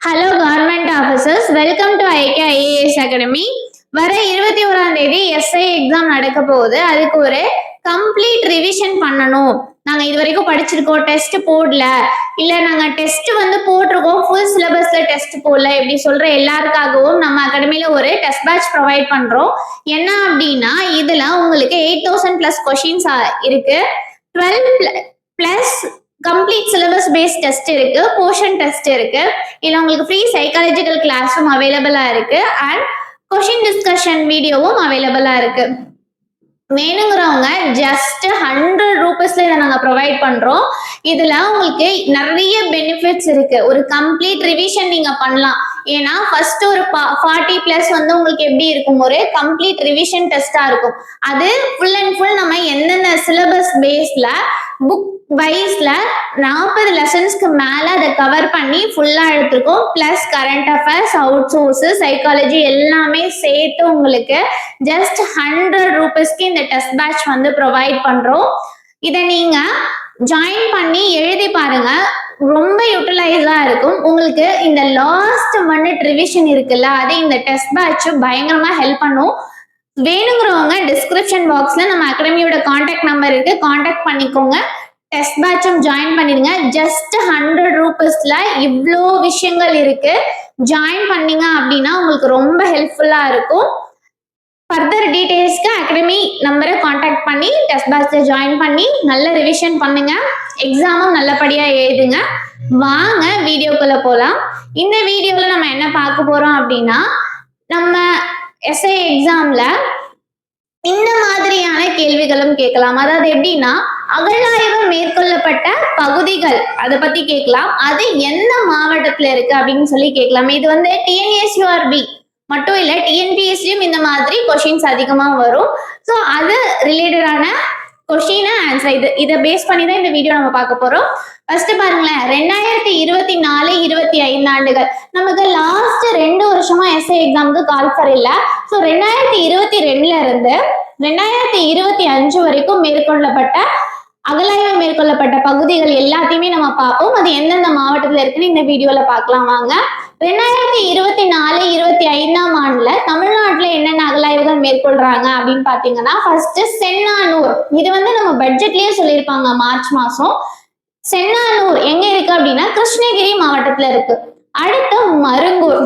Hello government officers, welcome to IK IAS academy. வர 21ஆம் தேதி எஸ்ஐ எக்ஸாம் நடக்க போகுது. அதுக்கு ஒரு கம்ப்ளீட் ரிவிஷன் பண்ணணும். நாங்கள் இது வரைக்கும் படிச்சிருக்கோம், டெஸ்ட் போடல, இல்லை நாங்கள் டெஸ்ட் போட்டிருக்கோம், ஃபுல் சிலபஸ்ல டெஸ்ட் போடல, இப்படி சொல்ற எல்லாருக்காகவும் நம்ம அகாடமியில ஒரு டெஸ்ட் பேட்ச் ப்ரொவைட் பண்றோம். என்ன அப்படின்னா, இதுல உங்களுக்கு 8000+ கொஷின்ஸ் இருக்கு, 12+ கம்ப்ளீட் சிலபஸ் பேஸ்ட் டெஸ்ட் இருக்கு, போர்ஷன் டெஸ்ட் இருக்கு. இல்ல உங்களுக்கு ஃப்ரீ சைக்காலஜிக்கல் கிளாஸும் அவைலபிளா இருக்கு அண்ட் கொஷின் டிஸ்கஷன் வீடியோவும் அவைலபிளா இருக்கு. வேணுங்கிறவங்க ஜஸ்ட் 100 ரூபீஸ்ல இதை நாங்க ப்ரொவைட் பண்றோம். இதுல உங்களுக்கு நிறைய பெனிஃபிட்ஸ் இருக்கு. ஒரு கம்ப்ளீட் ரிவிஷன் நீங்க பண்ணலாம். ஏன்னா ஃபர்ஸ்ட் ஒரு 40+ உங்களுக்கு எப்படி இருக்கும், ஒரு கம்ப்ளீட் ரிவிஷன் டெஸ்டா இருக்கும். அது ஃபுல் அண்ட் ஃபுல் நம்ம எந்தெந்த சிலபஸ் பேஸ்ல புக் வைஸ்ல 40 லெசன்ஸ்க்கு மேல அதை கவர் பண்ணி ஃபுல்லா எடுத்துருக்கோம். Plus current affairs, out source, psychology எல்லாமே சேர்த்து உங்களுக்கு ஜஸ்ட் 100 ரூபீஸ்க்கு இந்த டெஸ்ட் பேட்ச் ப்ரொவைட் பண்றோம். இதை நீங்க ஜாயின் பண்ணி எழுதி பாருங்க, ரொம்ப யூட்டிலைஸா இருக்கும். உங்களுக்கு இந்த லாஸ்ட் மினிட் ரிவிஷன் இருக்குல்ல, அது இந்த டெஸ்ட் பேட்ச் பயங்கரமா ஹெல்ப் பண்ணும். வேணுங்கிறவங்க டிஸ்கிரிப்ஷன் பாக்ஸ்ல நம்ம அகாடமியோட கான்டாக்ட் நம்பர் இருக்கு, கான்டாக்ட் பண்ணிக்கோங்க. டெஸ்ட் பேட்சும் ஜாயின் பண்ணிடுங்க. ஜஸ்ட் 100 ரூபீஸ்ல இவ்வளோ விஷயங்கள் இருக்கு. ஜாயின் பண்ணீங்க அப்படின்னா உங்களுக்கு ரொம்ப ஹெல்ப்ஃபுல்லா இருக்கும். ஃபர்தர் டீடைல்ஸ்க்கு அகாடமி நம்பரை கான்டாக்ட் பண்ணி டெஸ்ட் பேட்ச்ல ஜாயின் பண்ணி நல்ல ரிவிஷன் பண்ணுங்க. எக்ஸாமும் நல்லபடியா எழுதுங்க. வாங்க வீடியோக்குள்ள போலாம். இந்த வீடியோல நம்ம என்ன பார்க்க போறோம் அப்படின்னா, நம்ம எஸ்ஐ எக்ஸாம்ல இந்த மாதிரியான கேள்விகளும் கேட்கலாம். அதாவது எப்படின்னா, அகழாய்வு மேற்கொள்ளப்பட்ட பகுதிகள் அதை பத்தி கேட்கலாம். அது எந்த மாவட்டத்துல இருக்கு அப்படின்னு சொல்லி கேட்கலாம். இது டிஎன்எஸ்யூஆர்பி மட்டும் இல்ல, டிஎன்பிஎஸ்சியும் இந்த மாதிரி கொஷின்ஸ் அதிகமா வரும். ஸோ அது ரிலேட்டடான கொஷின் ஆன்சர் இதை பேஸ் பண்ணி தான் இந்த வீடியோ நம்ம பார்க்க போறோம். ஃபர்ஸ்ட் பாருங்களேன், 2024-25 ஆண்டுகள் நமக்கு லாஸ்ட் 2 வருஷமா எஸ்ஐ எக்ஸாமுக்கு கால்ஃபர் இல்லை. ஸோ 2022ல இருந்து 2025 வரைக்கும் அகழாய்வு மேற்கொள்ளப்பட்ட பகுதிகள் எல்லாத்தையுமே நம்ம பார்ப்போம். அது எந்தெந்த மாவட்டத்துல இருக்குன்னு இந்த வீடியோல பார்க்கலாம் வாங்க. 2024-25 ஆண்டுல தமிழ்நாட்டுல என்னென்ன அகழாய்வுகள் மேற்கொள்றாங்க அப்படின்னு பாத்தீங்கன்னா, ஃபர்ஸ்ட் சென்னானூர். இது நம்ம பட்ஜெட்லயே சொல்லியிருப்பாங்க மார்ச் மாசம். சென்னானூர் எங்க இருக்கு அப்படின்னா கிருஷ்ணகிரி மாவட்டத்துல இருக்கு. அடுத்து மருங்கூர்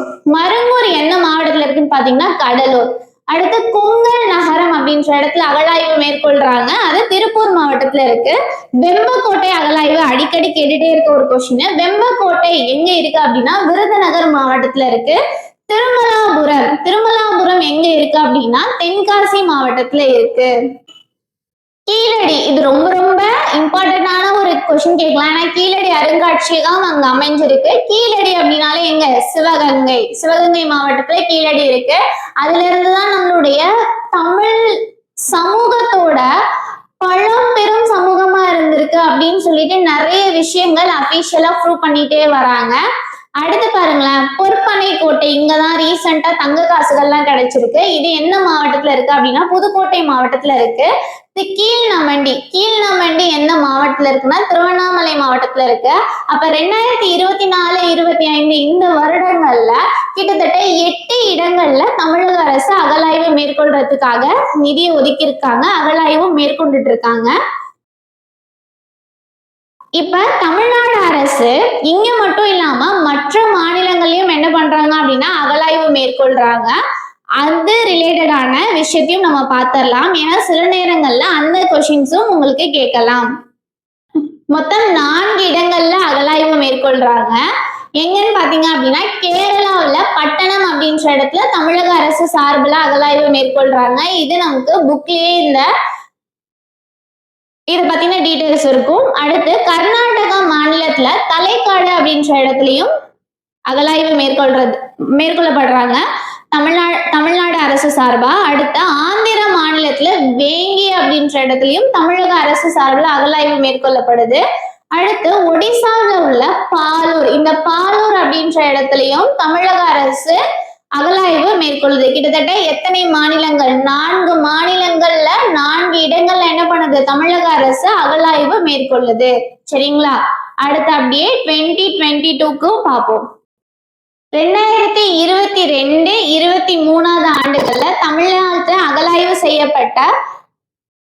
என்ன மாவட்டத்துல இருக்குன்னு பாத்தீங்கன்னா கடலூர். அடுத்து குங்கல் நகரம் அப்படின்ற இடத்துல அகழாய்வு மேற்கொள்றாங்க, அது திருப்பூர் மாவட்டத்துல இருக்கு. வெம்பக்கோட்டை அகழாய்வு அடிக்கடி கேட்டுட்டே இருக்க ஒரு கொஸ்டின். வெம்பக்கோட்டை எங்க இருக்கு அப்படின்னா விருதுநகர் மாவட்டத்துல இருக்கு. திருமலாபுரம் எங்க இருக்கு அப்படின்னா தென்காசி மாவட்டத்துல இருக்கு. கீழடி, இது ரொம்ப ரொம்ப இம்பார்ட்டன்டான ஒரு கொஸ்டின் கேட்கலாம். ஏன்னா கீழடி அருங்காட்சியகம் அங்க அமைஞ்சிருக்கு. கீழடி அப்படின்னாலே எங்க, சிவகங்கை மாவட்டத்துல கீழடி இருக்கு. அதுல இருந்துதான் நம்மளுடைய தமிழ் சமூகத்தோட பழம்பெரும் சமூகமா இருந்திருக்கு அப்படின்னு சொல்லிட்டு நிறைய விஷயங்கள் அபிஷியலா ப்ரூவ் பண்ணிட்டே வராங்க. அடுத்து பாருங்களேன், பொற்பனை கோட்டை, இங்கதான் ரீசெண்டா தங்க காசுகள்லாம் கிடைச்சிருக்கு. இது என்ன மாவட்டத்துல இருக்கு அப்படின்னா புதுக்கோட்டை மாவட்டத்துல இருக்கு. கீழ்நமண்டி என்ன மாவட்டத்துல இருக்குன்னா திருவண்ணாமலை மாவட்டத்துல இருக்கு. அப்ப 2024-25 இந்த வருடங்கள்ல கிட்டத்தட்ட 8 இடங்கள்ல தமிழக அரசு அகழாய்வு மேற்கொள்றதுக்காக நிதியை ஒதுக்கி இருக்காங்க, அகழாய்வு மேற்கொண்டுட்டு இருக்காங்க. இப்ப தமிழ்நாடு அரசு இங்க மட்டும் இல்லாம மற்ற மாநிலங்களையும் என்ன பண்றாங்க அப்படின்னா அகழாய்வு மேற்கொள்றாங்க. அது ரிலேட்டடான விஷயத்தையும் நம்ம பார்த்திடலாம். ஏன்னா சில நேரங்கள்ல அந்த கொஷின்ஸும் உங்களுக்கு கேட்கலாம். மொத்தம் 4 இடங்கள்ல அகழாய்வு மேற்கொள்றாங்க. எங்கன்னு பாத்தீங்க அப்படின்னா கேரளாவுல பட்டணம் அப்படின்ற இடத்துல தமிழக அரசு சார்பில் அகழாய்வு மேற்கொள்றாங்க. இது நமக்கு புக்லயே இதை பத்தின டீடைல்ஸ் இருக்கும். அடுத்து கர்நாடகா மாநிலத்துல தலைக்காடு அப்படின்ற இடத்துலயும் அகழாய்வு மேற்கொள்ளப்படுறாங்க தமிழ்நாடு அரசு சார்பா. அடுத்து ஆந்திர மாநிலத்துல வேங்கி அப்படின்ற இடத்துலயும் தமிழக அரசு சார்பில் அகழாய்வு மேற்கொள்ளப்படுது. அடுத்து ஒடிசாவில் உள்ள பாலூர், இந்த பாலூர் அப்படின்ற இடத்துலயும் தமிழக அரசு அகழாய்வு மேற்கொள்ளுது. கிட்டத்தட்ட எத்தனை மாநிலங்கள், 4 மாநிலங்கள்ல 4 இடங்கள்ல என்ன பண்ணுது தமிழக அரசு அகழாய்வு மேற்கொள்ளுது. சரிங்களா? அடுத்து அப்படியே 2022க்கும் பார்ப்போம். 2022-23 ஆண்டுகள்ல தமிழ்நாட்டுல அகலாய்வு செய்யப்பட்ட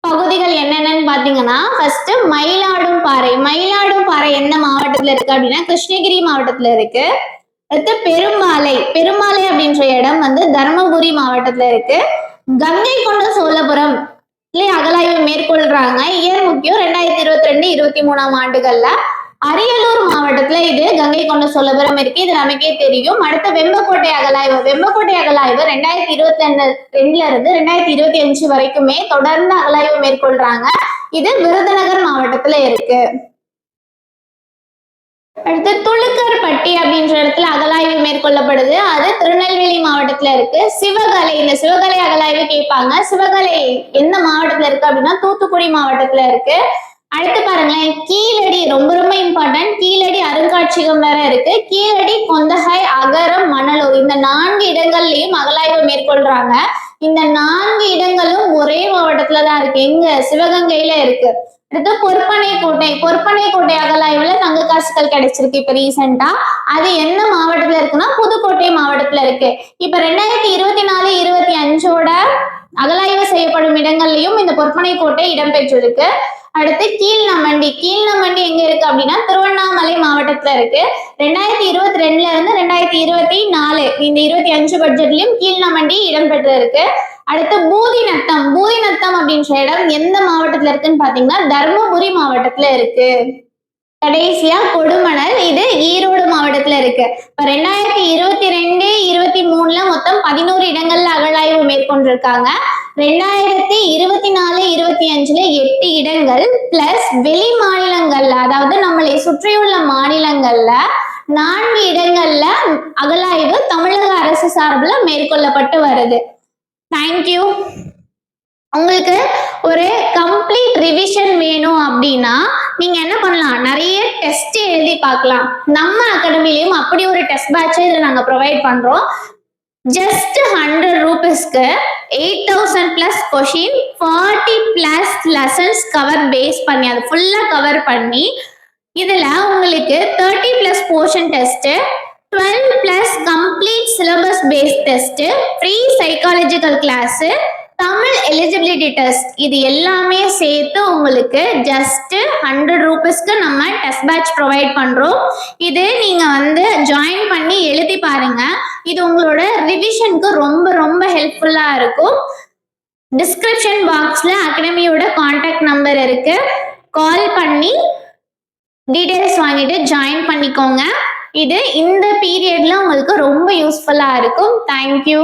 பகுதிகள் என்னென்னு பாத்தீங்கன்னா, ஃபர்ஸ்ட் மயிலாடும்பாறை. மயிலாடும்பாறை எந்த மாவட்டத்துல இருக்கு அப்படின்னா கிருஷ்ணகிரி மாவட்டத்துல இருக்கு. அடுத்து பெரும்பாலை அப்படின்ற இடம் வந்து தர்மபுரி மாவட்டத்துல இருக்கு. கங்கை கொண்ட சோழபுரம் அகலாய்வு மேற்கொள்றாங்க. இயர் முக்கியம் 2022-23 ஆண்டுகள்ல. அரியலூர் மாவட்டத்துல இது கங்கை கொண்ட சோழபுரம் இருக்கு. இது நமக்கே தெரியும். அடுத்த வெம்பக்கோட்டை அகலாய்வு 2022 இருந்து 2025 வரைக்குமே தொடர்ந்து அகலாய்வு மேற்கொள்றாங்க. இது விருதுநகர் மாவட்டத்துல இருக்கு. அடுத்து துளுக்கர்பட்டி அப்படின்ற இடத்துல அகலாய்வு மேற்கொள்ளப்படுது. அது திருநெல்வேலி மாவட்டத்துல இருக்கு. சிவகலை, இந்த சிவகலை அகலாய்வு கேட்பாங்க. சிவகலை எந்த மாவட்டத்துல இருக்கு அப்படின்னா தூத்துக்குடி மாவட்டத்துல இருக்கு. அடுத்து பாருங்களேன், கீழடி ரொம்ப ரொம்ப இம்பார்ட்டன்ட். கீழடி அருங்காட்சியகம் வேற இருக்கு. கீழடி, கொந்தகை, அகரம், மணலூர் இந்த 4 இடங்கள்லயும் அகலாய்வு மேற்கொள்றாங்க. இந்த 4 இடங்களும் ஒரே மாவட்டத்துலதான் இருக்கு. எங்க? சிவகங்கையில இருக்கு. அடுத்து பொற்பனை கோட்டை அகலாய்வுல தங்க காசுகள் கிடைச்சிருக்கு இப்ப ரீசெண்டா. அது என்ன மாவட்டத்துல இருக்குன்னா புதுக்கோட்டை மாவட்டத்துல இருக்கு. இப்ப 2024-25 அகலாய்வு செய்யப்படும் இடங்கள்லயும் இந்த பொற்பனை கோட்டை இடம்பெற்றிருக்கு. அடுத்து கீழ்நமண்டி எங்க இருக்கு அப்படின்னா திருவண்ணாமலை மாவட்டத்துல இருக்கு. 2022 இருந்து 2024 இந்த 25 பட்ஜெட்லயும் கீழ்நமண்டி இடம்பெற்று இருக்கு. அடுத்து பூதிநத்தம் அப்படின்ற இடம் எந்த மாவட்டத்துல இருக்குன்னு பாத்தீங்கன்னா தர்மபுரி மாவட்டத்துல இருக்கு. கடைசியா கொடுமணல், இது ஈரோடு மாவட்டத்துல இருக்கு. இப்ப 2022-23 மொத்தம் 11 இடங்கள்ல அகழாய்வு மேற்கொண்டிருக்காங்க. 2024-25 8 இடங்கள் பிளஸ் வெளி மாநிலங்கள்ல, அதாவது நம்மளை சுற்றியுள்ள மாநிலங்கள்ல 4 இடங்கள்ல அகழாய்வு தமிழக அரசு சார்பில் மேற்கொள்ளப்பட்டு வருது. தேங்க்யூ. உங்களுக்கு ஒரு கம்ப்ளீட் ரிவிஷன் வேணும் அப்படின்னா நீங்க என்ன பண்ணலாம், நிறைய டெஸ்ட் எழுதி பார்க்கலாம். நம்ம அகாடமிலையும் அப்படி ஒரு டெஸ்ட் பேட்ச் இதில் நாங்க ப்ரொவைட் பண்றோம். ஜஸ்ட் 100 ரூபீஸ்க்கு 8000+ கொஷின், 40+ லெசன்ஸ் கவர் பேஸ் பண்ணி அது ஃபுல்லா கவர் பண்ணி இதுல உங்களுக்கு 30+ portion test, 12+ complete syllabus based test, free psychological class, Tamil eligibility test, இது எல்லாமே சேர்த்து உங்களுக்கு ஜஸ்ட் 100 ரூபீஸ்க்கு நம்ம டெஸ்ட் பேட்ச் ப்ரொவைட் பண்றோம். இது நீங்க வந்து ஜாயின் பண்ணி எழுதி பாருங்க. இது உங்களோட ரிவிஷனுக்கு ரொம்ப ரொம்ப ஹெல்ப்ஃபுல்லா இருக்கும். டிஸ்கிரிப்ஷன் பாக்ஸ்ல அகாடமியோட கான்டாக்ட் நம்பர் இருக்கு. கால் பண்ணி டீடைல்ஸ் வாங்கிட்டு ஜாயின் பண்ணிக்கோங்க. இது இந்த பீரியட்ல உங்களுக்கு ரொம்ப யூஸ்ஃபுல்லா இருக்கும். தேங்க்யூ.